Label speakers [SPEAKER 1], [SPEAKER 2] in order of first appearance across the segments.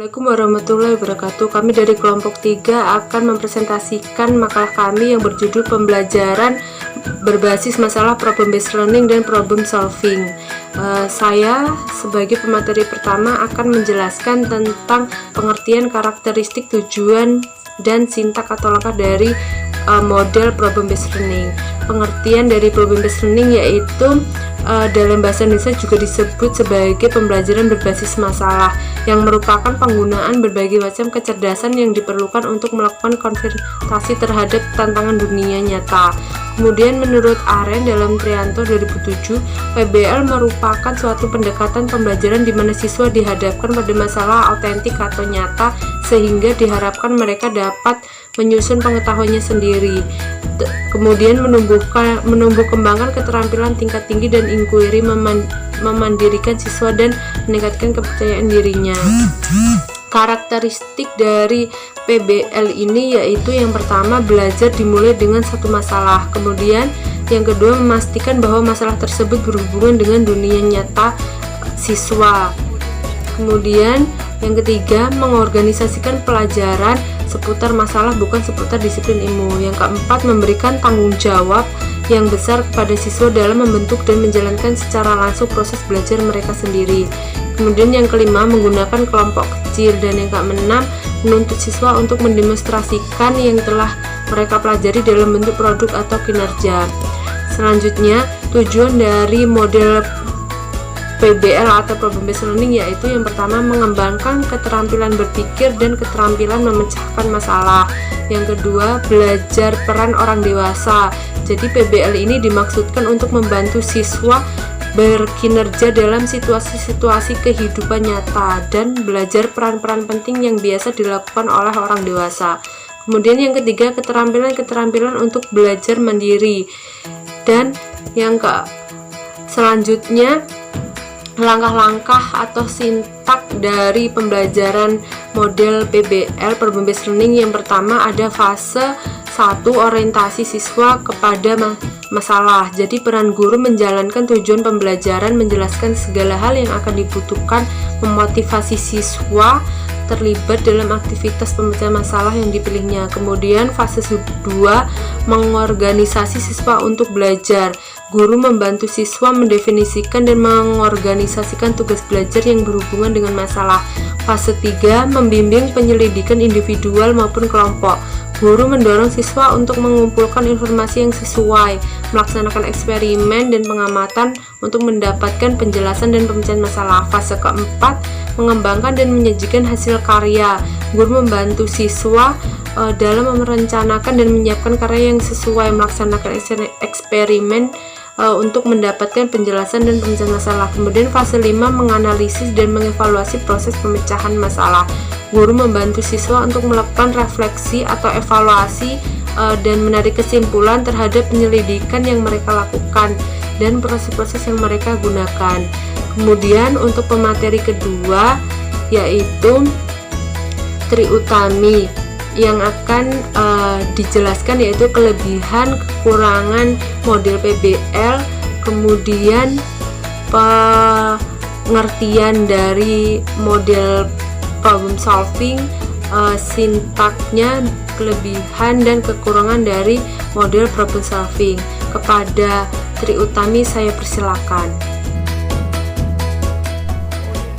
[SPEAKER 1] Assalamualaikum warahmatullahi wabarakatuh. Kami dari kelompok 3 akan mempresentasikan makalah kami yang berjudul pembelajaran berbasis masalah problem based learning dan problem solving. Saya sebagai pemateri pertama akan menjelaskan tentang pengertian, karakteristik, tujuan, dan sintak atau langkah dari model problem based learning. Pengertian dari problem based learning yaitu dalam bahasa Indonesia juga disebut sebagai pembelajaran berbasis masalah, yang merupakan penggunaan berbagai macam kecerdasan yang diperlukan untuk melakukan konfrontasi terhadap tantangan dunia nyata. Kemudian menurut Aren dalam Trianto 2007, PBL merupakan suatu pendekatan pembelajaran di mana siswa dihadapkan pada masalah autentik atau nyata sehingga diharapkan mereka dapat menyusun pengetahuannya sendiri. Kemudian menumbuh kembangkan keterampilan tingkat tinggi dan inquiry, memandirikan siswa dan meningkatkan kepercayaan dirinya. Karakteristik dari PBL ini yaitu yang pertama, belajar dimulai dengan satu masalah. Kemudian yang kedua, memastikan bahwa masalah tersebut berhubungan dengan dunia nyata siswa. Kemudian yang ketiga, mengorganisasikan pelajaran seputar masalah bukan seputar disiplin ilmu. Yang keempat, memberikan tanggung jawab yang besar kepada siswa dalam membentuk dan menjalankan secara langsung proses belajar mereka sendiri. Kemudian yang kelima, menggunakan kelompok kecil. Dan yang keenam, menuntut siswa untuk mendemonstrasikan yang telah mereka pelajari dalam bentuk produk atau kinerja. Selanjutnya, tujuan dari model PBL atau problem based learning yaitu yang pertama, mengembangkan keterampilan berpikir dan keterampilan memecahkan masalah. Yang kedua, belajar peran orang dewasa. Jadi PBL ini dimaksudkan untuk membantu siswa berkinerja dalam situasi-situasi kehidupan nyata dan belajar peran-peran penting yang biasa dilakukan oleh orang dewasa. Kemudian yang ketiga, keterampilan untuk belajar mandiri. Dan yang selanjutnya, langkah-langkah atau sintak dari pembelajaran model PBL problem based learning. Yang pertama, ada fase 1, orientasi siswa kepada masalah. Jadi peran guru menjalankan tujuan pembelajaran, menjelaskan segala hal yang akan dibutuhkan, memotivasi siswa terlibat dalam aktivitas pemecahan masalah yang dipilihnya. Kemudian fase 2, mengorganisasi siswa untuk belajar. Guru membantu siswa mendefinisikan dan mengorganisasikan tugas belajar yang berhubungan dengan masalah. Fase 3, membimbing penyelidikan individual maupun kelompok. Guru mendorong siswa untuk mengumpulkan informasi yang sesuai, melaksanakan eksperimen dan pengamatan untuk mendapatkan penjelasan dan pemecahan masalah. Fase keempat, mengembangkan dan menyajikan hasil karya. Guru membantu siswa dalam merencanakan dan menyiapkan karya yang sesuai, melaksanakan eksperimen untuk mendapatkan penjelasan dan pemecahan masalah. Kemudian fase 5, menganalisis dan mengevaluasi proses pemecahan masalah. Guru membantu siswa untuk melakukan refleksi atau evaluasi dan menarik kesimpulan terhadap penyelidikan yang mereka lakukan dan proses-proses yang mereka gunakan. Kemudian untuk pemateri kedua yaitu triutami yang akan dijelaskan, yaitu kelebihan, kekurangan model PBL, kemudian pengertian dari model problem solving, sintaknya, kelebihan dan kekurangan dari model problem solving. Kepada Triutami saya persilakan.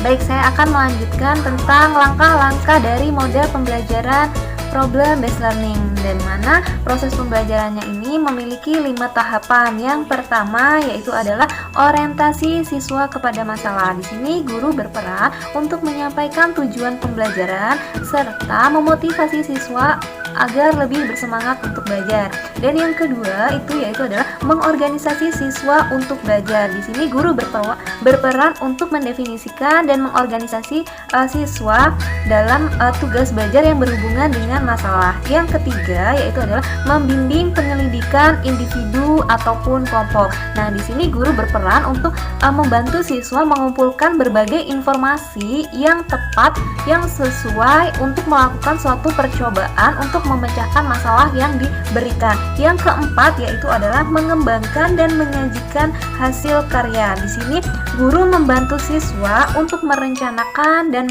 [SPEAKER 2] Baik, saya akan melanjutkan tentang langkah-langkah dari model pembelajaran problem based learning, dan mana proses pembelajarannya ini memiliki 5 tahapan. Yang pertama yaitu adalah orientasi siswa kepada masalah. Di sini guru berperan untuk menyampaikan tujuan pembelajaran serta memotivasi siswa agar lebih bersemangat untuk belajar. Dan yang kedua yaitu adalah mengorganisasi siswa untuk belajar. Di sini guru berperan untuk mendefinisikan dan mengorganisasi siswa dalam tugas belajar yang berhubungan dengan masalah. Yang ketiga yaitu adalah membimbing penyelidikan individu ataupun kelompok. Nah, di sini guru berperan untuk membantu siswa mengumpulkan berbagai informasi yang tepat, yang sesuai untuk melakukan suatu percobaan untuk memecahkan masalah yang diberikan. Yang keempat yaitu adalah mengembangkan dan menyajikan hasil karya. Di sini guru membantu siswa untuk merencanakan dan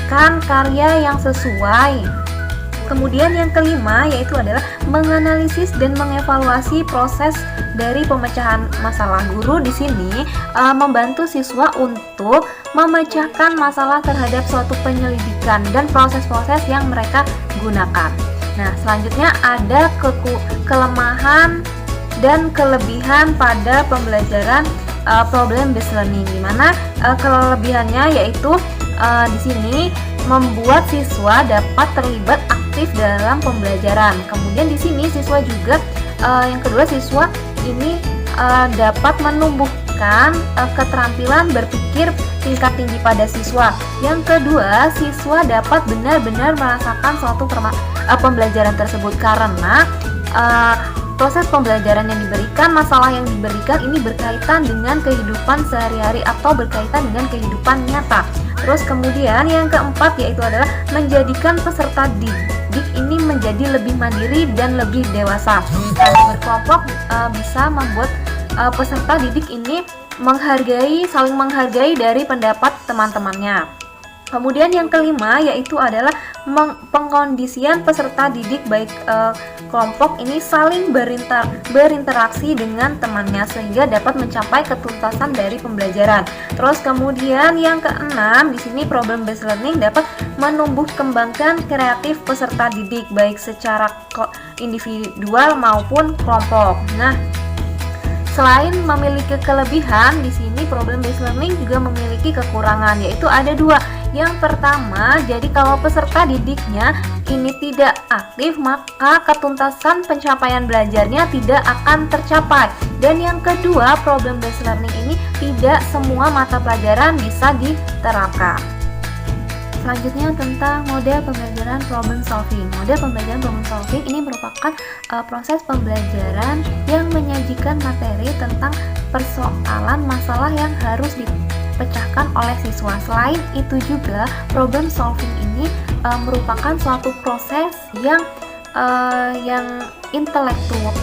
[SPEAKER 2] menuliskan karya yang sesuai. Kemudian yang kelima yaitu adalah menganalisis dan mengevaluasi proses dari pemecahan masalah. Guru di sini membantu siswa untuk memecahkan masalah terhadap suatu penyelidikan dan proses-proses yang mereka gunakan. Nah, selanjutnya ada kelemahan dan kelebihan pada pembelajaran problem based learning, di mana kelebihannya yaitu di sini membuat siswa dapat terlibat aktif dalam pembelajaran. Kemudian di sini siswa juga yang kedua, siswa ini dapat menumbuhkan keterampilan berpikir tingkat tinggi pada siswa. Yang kedua, siswa dapat benar-benar merasakan suatu pembelajaran tersebut karena proses pembelajaran yang diberikan, masalah yang diberikan ini berkaitan dengan kehidupan sehari-hari atau berkaitan dengan kehidupan nyata. Terus kemudian yang keempat yaitu adalah menjadikan peserta didik ini menjadi lebih mandiri dan lebih dewasa. Berkelompok bisa membuat peserta didik ini saling menghargai dari pendapat teman-temannya. Kemudian yang kelima yaitu adalah pengkondisian peserta didik baik kelompok ini saling berinteraksi dengan temannya sehingga dapat mencapai ketuntasan dari pembelajaran. Terus kemudian yang keenam di sini problem based learning dapat menumbuh kembangkan kreatif peserta didik baik secara individual maupun kelompok. Nah, selain memiliki kelebihan, di sini problem based learning juga memiliki kekurangan, yaitu ada dua. Yang pertama, jadi kalau peserta didiknya ini tidak aktif, maka ketuntasan pencapaian belajarnya tidak akan tercapai. Dan yang kedua, problem based learning ini tidak semua mata pelajaran bisa diterapkan. Selanjutnya tentang model pembelajaran problem solving. Model pembelajaran problem solving ini merupakan proses pembelajaran yang menyajikan materi tentang persoalan masalah yang harus dipecahkan oleh siswa. Selain itu juga problem solving ini merupakan suatu proses yang intelektual,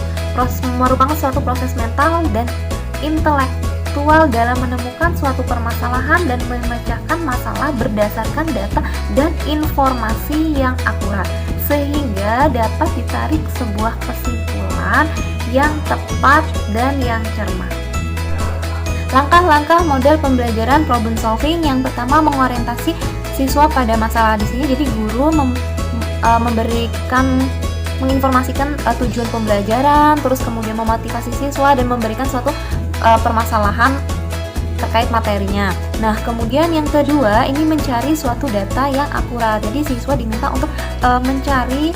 [SPEAKER 2] merupakan suatu proses mental dan intelektual dalam menemukan suatu permasalahan dan memecahkan masalah berdasarkan data dan informasi yang akurat sehingga dapat ditarik sebuah kesimpulan yang tepat dan yang cermat. Langkah-langkah model pembelajaran problem solving yang pertama mengorientasi siswa pada masalah. Di sini jadi guru menginformasikan tujuan pembelajaran, terus kemudian memotivasi siswa dan memberikan suatu permasalahan terkait materinya. Nah, kemudian yang kedua ini mencari suatu data yang akurat. Jadi siswa diminta untuk mencari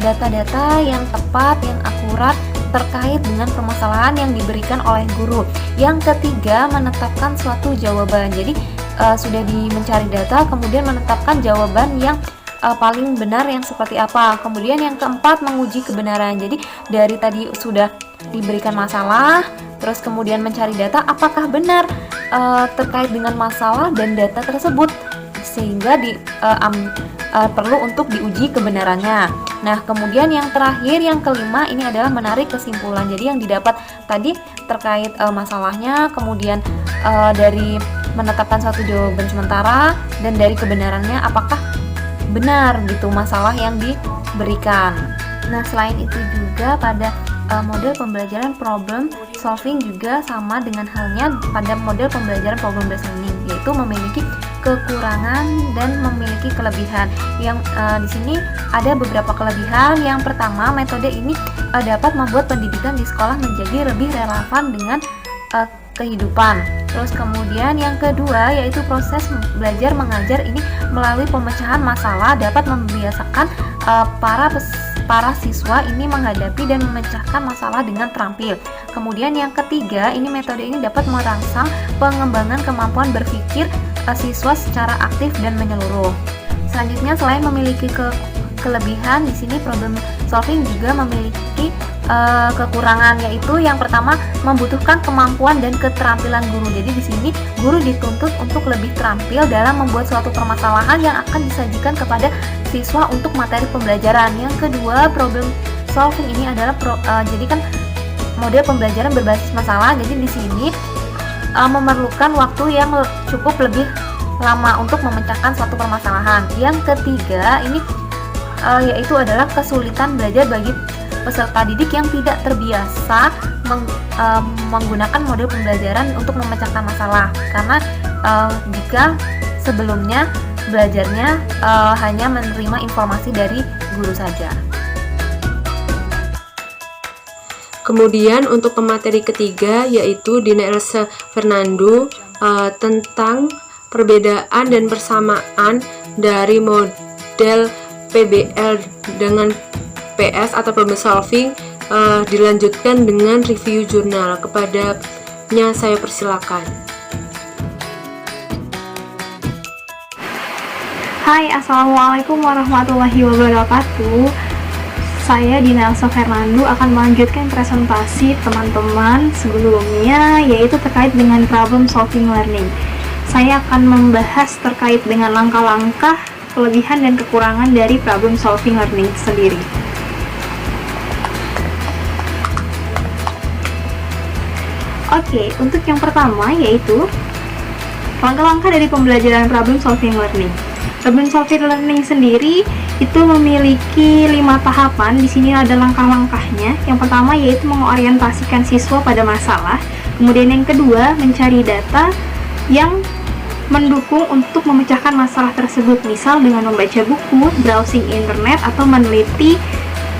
[SPEAKER 2] data-data yang tepat, yang akurat terkait dengan permasalahan yang diberikan oleh guru. Yang ketiga, menetapkan suatu jawaban. Jadi sudah mencari data, kemudian menetapkan jawaban yang paling benar yang seperti apa. Kemudian yang keempat, menguji kebenaran. Jadi dari tadi sudah diberikan masalah, terus kemudian mencari data apakah benar terkait dengan masalah dan data tersebut, sehingga perlu untuk diuji kebenarannya. Nah, kemudian yang terakhir, yang kelima, ini adalah menarik kesimpulan. Jadi yang didapat tadi terkait masalahnya, kemudian dari menetapkan suatu jawaban sementara dan dari kebenarannya apakah benar gitu masalah yang diberikan. Nah, selain itu juga pada model pembelajaran problem solving juga sama dengan halnya pada model pembelajaran problem based learning, yaitu memiliki kekurangan dan memiliki kelebihan. Yang di sini ada beberapa kelebihan. Yang pertama, metode ini dapat membuat pendidikan di sekolah menjadi lebih relevan dengan kehidupan. Terus kemudian yang kedua yaitu proses belajar mengajar ini melalui pemecahan masalah dapat membiasakan para siswa ini menghadapi dan memecahkan masalah dengan terampil. Kemudian yang ketiga, ini metode ini dapat merangsang pengembangan kemampuan berpikir siswa secara aktif dan menyeluruh. Selanjutnya, selain memiliki kelebihan, di sini problem solving juga memiliki kekurangan, yaitu yang pertama membutuhkan kemampuan dan keterampilan guru. Jadi di sini guru dituntut untuk lebih terampil dalam membuat suatu permasalahan yang akan disajikan kepada siswa untuk materi pembelajaran. Yang kedua, problem solving ini adalah jadi kan model pembelajaran berbasis masalah. Jadi di sini memerlukan waktu yang cukup lebih lama untuk memecahkan suatu permasalahan. Yang ketiga ini yaitu adalah kesulitan belajar bagi peserta didik yang tidak terbiasa menggunakan model pembelajaran untuk memecahkan masalah, karena jika sebelumnya belajarnya hanya menerima informasi dari guru saja.
[SPEAKER 1] Kemudian untuk pemateri ketiga yaitu Dina Elsa Fernando tentang perbedaan dan persamaan dari model PBL dengan PS atau problem solving, dilanjutkan dengan review jurnal. Kepadanya saya persilakan.
[SPEAKER 3] Hai, Assalamualaikum warahmatullahi wabarakatuh. Saya Dina Elsa Fernando akan melanjutkan presentasi teman-teman sebelumnya, yaitu terkait dengan problem solving learning. Saya akan membahas terkait dengan langkah-langkah, kelebihan dan kekurangan dari problem solving learning sendiri. Oke, untuk yang pertama yaitu langkah-langkah dari pembelajaran problem solving learning. Problem solving learning sendiri itu memiliki 5 tahapan. Di sini ada langkah-langkahnya. Yang pertama yaitu mengorientasikan siswa pada masalah. Kemudian yang kedua, mencari data yang mendukung untuk memecahkan masalah tersebut, misal dengan membaca buku, browsing internet, atau meneliti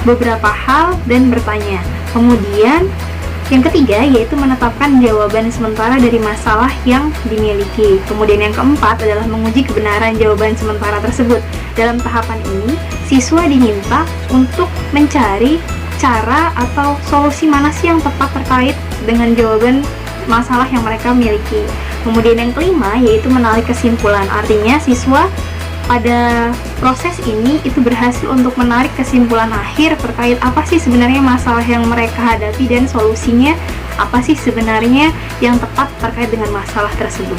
[SPEAKER 3] beberapa hal dan bertanya. Kemudian yang ketiga yaitu menetapkan jawaban sementara dari masalah yang dimiliki. Kemudian yang keempat adalah menguji kebenaran jawaban sementara tersebut. Dalam tahapan ini, siswa diminta untuk mencari cara atau solusi mana sih yang tepat terkait dengan jawaban masalah yang mereka miliki. Kemudian yang kelima yaitu menarik kesimpulan. Artinya siswa pada proses ini itu berhasil untuk menarik kesimpulan akhir terkait apa sih sebenarnya masalah yang mereka hadapi dan solusinya apa sih sebenarnya yang tepat terkait dengan masalah tersebut.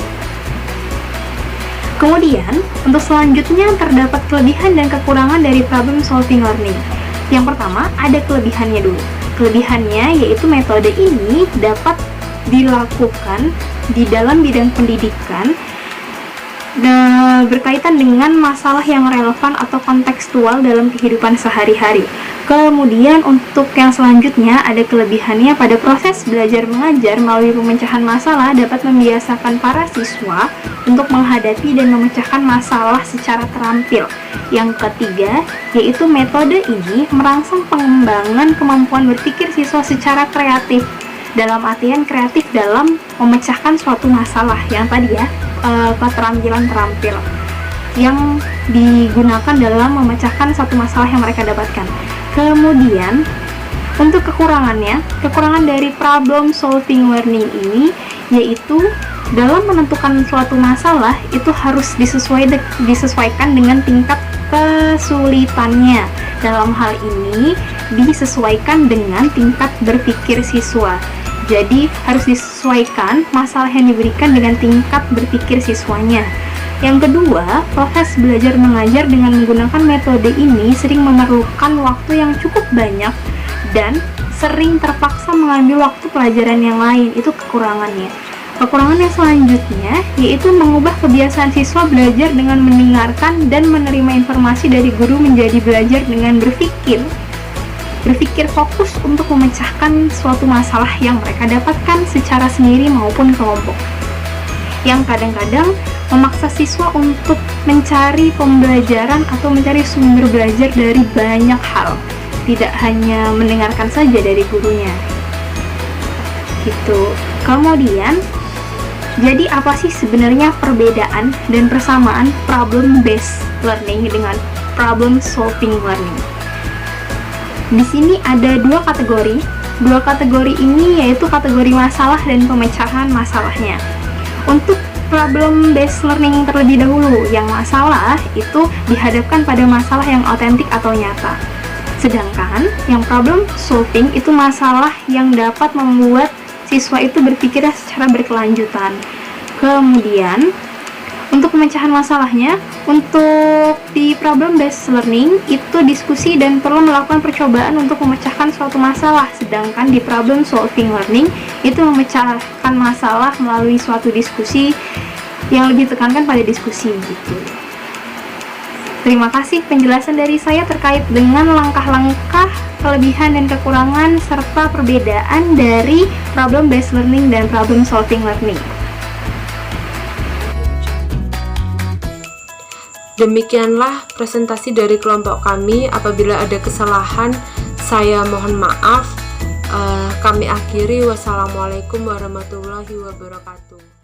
[SPEAKER 3] Kemudian, untuk selanjutnya terdapat kelebihan dan kekurangan dari problem solving learning. Yang pertama, ada kelebihannya dulu. Kelebihannya yaitu metode ini dapat dilakukan di dalam bidang pendidikan berkaitan dengan masalah yang relevan atau kontekstual dalam kehidupan sehari-hari. Kemudian untuk yang selanjutnya ada kelebihannya pada proses belajar mengajar melalui pemecahan masalah dapat membiasakan para siswa untuk menghadapi dan memecahkan masalah secara terampil. Yang ketiga yaitu metode ini merangsang pengembangan kemampuan berpikir siswa secara kreatif, dalam artian kreatif dalam memecahkan suatu masalah yang tadi ya, keterampilan terampil yang digunakan dalam memecahkan satu masalah yang mereka dapatkan. Kemudian untuk kekurangannya, kekurangan dari problem solving learning ini yaitu dalam menentukan suatu masalah itu harus disesuaikan dengan tingkat kesulitannya. Dalam hal ini disesuaikan dengan tingkat berpikir siswa. Jadi harus disesuaikan masalah yang diberikan dengan tingkat berpikir siswanya. Yang kedua, proses belajar mengajar dengan menggunakan metode ini sering memerlukan waktu yang cukup banyak dan sering terpaksa mengambil waktu pelajaran yang lain. Itu kekurangannya. Kekurangan yang selanjutnya yaitu mengubah kebiasaan siswa belajar dengan mendengarkan dan menerima informasi dari guru menjadi belajar dengan berpikir fokus untuk memecahkan suatu masalah yang mereka dapatkan secara sendiri maupun kelompok, yang kadang-kadang memaksa siswa untuk mencari pembelajaran atau mencari sumber belajar dari banyak hal, tidak hanya mendengarkan saja dari gurunya gitu. Kemudian jadi apa sih sebenarnya perbedaan dan persamaan problem based learning dengan problem solving learning? Di sini ada dua kategori. Dua kategori ini yaitu kategori masalah dan pemecahan masalahnya. Untuk problem based learning terlebih dahulu, yang masalah itu dihadapkan pada masalah yang otentik atau nyata. Sedangkan yang problem solving itu masalah yang dapat membuat siswa itu berpikir secara berkelanjutan. Kemudian untuk pemecahan masalahnya, untuk di problem based learning itu diskusi dan perlu melakukan percobaan untuk memecahkan suatu masalah. Sedangkan di problem solving learning itu memecahkan masalah melalui suatu diskusi yang lebih tekankan pada diskusi gitu. Terima kasih penjelasan dari saya terkait dengan langkah-langkah, kelebihan dan kekurangan serta perbedaan dari problem based learning dan problem solving learning.
[SPEAKER 1] Demikianlah presentasi dari kelompok kami. Apabila ada kesalahan, saya mohon maaf. Kami akhiri. Wassalamualaikum warahmatullahi wabarakatuh.